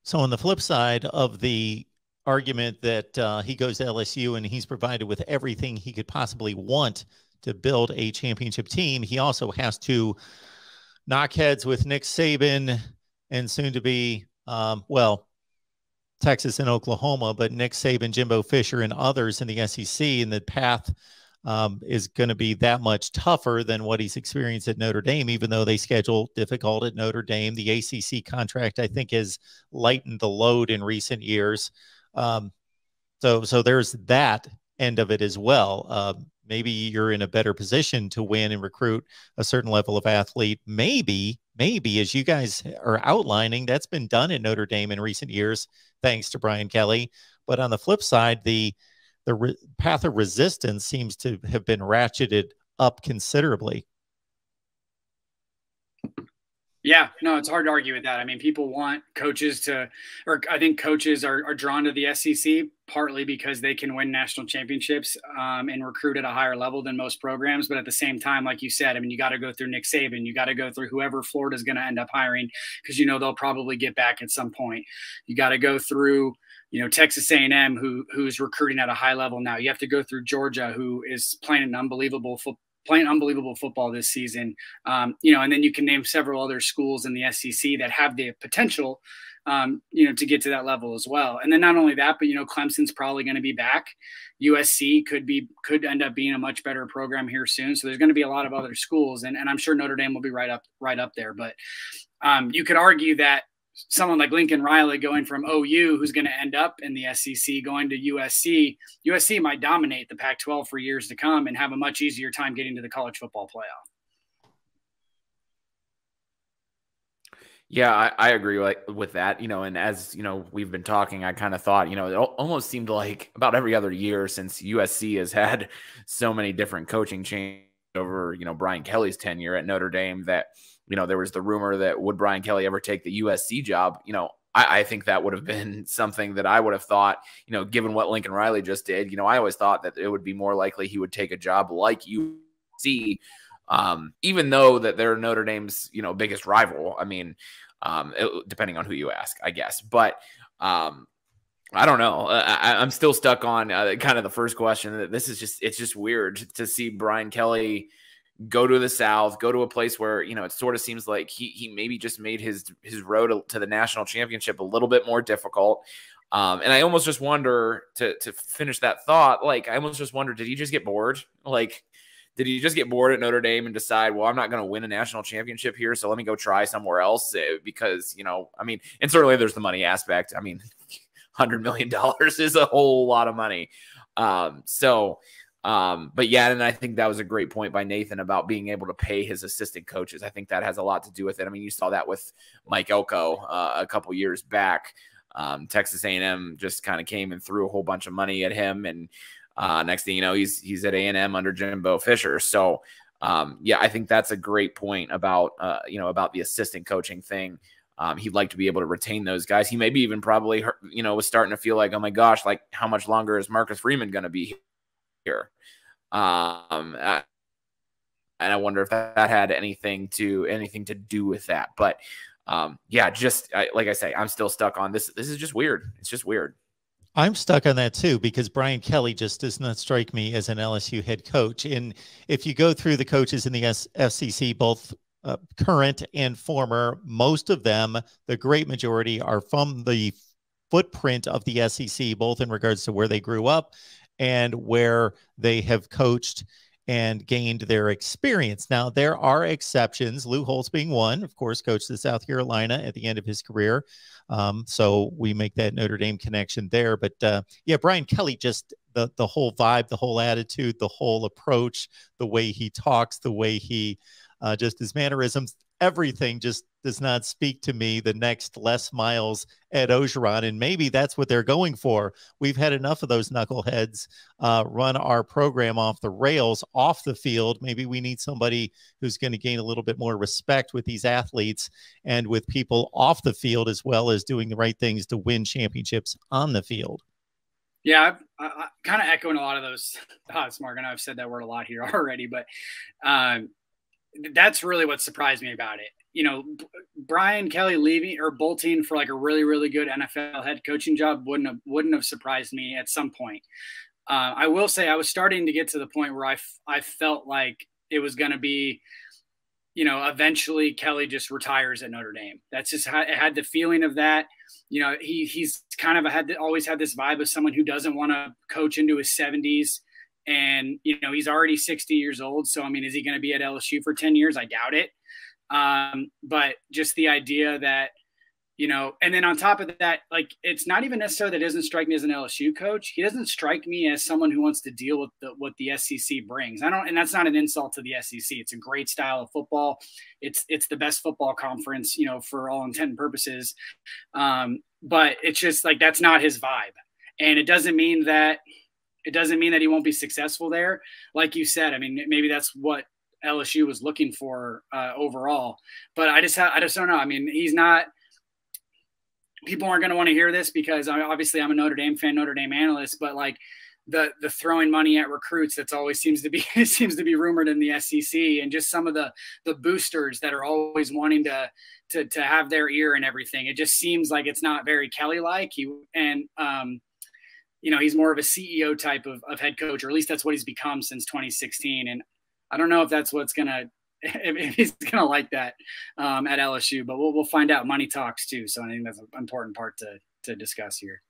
So on the flip side of the argument that he goes to LSU and he's provided with everything he could possibly want to build a championship team, he also has to knock heads with Nick Saban and soon to be, Texas and Oklahoma, but Nick Saban, Jimbo Fisher, and others in the SEC, and the path is going to be that much tougher than what he's experienced at Notre Dame, even though they schedule difficult at Notre Dame. The ACC contract, I think, has lightened the load in recent years. So there's that end of it as well. Maybe you're in a better position to win and recruit a certain level of athlete. Maybe, as you guys are outlining, that's been done at Notre Dame in recent years, thanks to Brian Kelly. But on the flip side, the path of resistance seems to have been ratcheted up considerably. Yeah, no, it's hard to argue with that. I mean, people want coaches to, or I think coaches are drawn to the SEC partly because they can win national championships and recruit at a higher level than most programs. But at the same time, like you said, I mean, you got to go through Nick Saban. You got to go through whoever Florida's going to end up hiring because, they'll probably get back at some point. You got to go through, Texas A&M, who's recruiting at a high level now. You have to go through Georgia, who is playing an unbelievable football this season. And then you can name several other schools in the SEC that have the potential, to get to that level as well. And then not only that, but, Clemson's probably going to be back. USC could end up being a much better program here soon. So there's going to be a lot of other schools, and I'm sure Notre Dame will be right up there. But you could argue that someone like Lincoln Riley going from OU, who's going to end up in the SEC, going to USC might dominate the Pac-12 for years to come and have a much easier time getting to the college football playoff. Yeah, I agree with that, and as, we've been talking, I kind of thought, it almost seemed like about every other year since USC has had so many different coaching changes over, Brian Kelly's tenure at Notre Dame that, there was the rumor that would Brian Kelly ever take the USC job? I think that would have been something that I would have thought, given what Lincoln Riley just did, I always thought that it would be more likely he would take a job like USC, even though that they're Notre Dame's, biggest rival. I mean, depending on who you ask, I guess. But I don't know. I'm still stuck on kind of the first question. It's just weird to see Brian Kelly go to the South, go to a place where, it sort of seems like he maybe just made his road to the national championship a little bit more difficult. And I almost just wonder, to finish that thought, I almost just wonder, did he just get bored? Did he just get bored at Notre Dame and decide, well, I'm not going to win a national championship here, so let me go try somewhere else? Because, and certainly there's the money aspect. I mean, $100 million is a whole lot of money. But yeah, and I think that was a great point by Nathan about being able to pay his assistant coaches. I think that has a lot to do with it. I mean, you saw that with Mike Elko a couple years back. Texas A&M just kind of came and threw a whole bunch of money at him, and next thing you know, he's at A&M under Jimbo Fisher. So yeah, I think that's a great point about about the assistant coaching thing. He'd like to be able to retain those guys. He maybe even probably was starting to feel like, oh my gosh, how much longer is Marcus Freeman going to be here? And I wonder if that had anything to do with that. But yeah, like I say, I'm still stuck on this. This is just weird. It's just weird. I'm stuck on that too, because Brian Kelly just does not strike me as an LSU head coach. And if you go through the coaches in the FCC, both current and former, most of them, the great majority, are from the footprint of the SEC, both in regards to where they grew up and where they have coached and gained their experience. Now, there are exceptions, Lou Holtz being one, of course, coached at South Carolina at the end of his career. So we make that Notre Dame connection there. But yeah, Brian Kelly, just the whole vibe, the whole attitude, the whole approach, the way he talks, the way he just his mannerisms, everything just does not speak to me the next Les Miles Ed Ogeron. And maybe that's what they're going for. We've had enough of those knuckleheads run our program off the rails, off the field. Maybe we need somebody who's going to gain a little bit more respect with these athletes and with people off the field, as well as doing the right things to win championships on the field. Yeah, I kind of echoing a lot of those thoughts, Mark. I know I've said that word a lot here already, but that's really what surprised me about it. You know, Brian Kelly leaving or bolting for like a really, really good NFL head coaching job wouldn't have surprised me at some point. I will say I was starting to get to the point where I felt like it was going to be, you know, eventually Kelly just retires at Notre Dame. That's just how I had the feeling of that. You know, he's kind of always had this vibe of someone who doesn't want to coach into his 70s. And, you know, he's already 60 years old. So, I mean, is he going to be at LSU for 10 years? I doubt it. But just the idea that, you know, and then on top of that, like, it's not even necessarily that it doesn't strike me as an LSU coach. He doesn't strike me as someone who wants to deal with what the SEC brings. And that's not an insult to the SEC. It's a great style of football. It's the best football conference, you know, for all intent and purposes. But it's just like, that's not his vibe. And it doesn't mean that he won't be successful there. Like you said, I mean, maybe that's what LSU was looking for overall, but I just don't know. I mean, he's not, people aren't going to want to hear this because obviously I'm a Notre Dame fan, Notre Dame analyst, but like the throwing money at recruits, that's always seems to be rumored in the SEC, and just some of the boosters that are always wanting to have their ear and everything. It just seems like it's not very Kelly-like. You know, he's more of a CEO type of head coach, or at least that's what he's become since 2016. And I don't know if that's if he's going to like that at LSU, but we'll find out. Money talks too. So I think that's an important part to discuss here.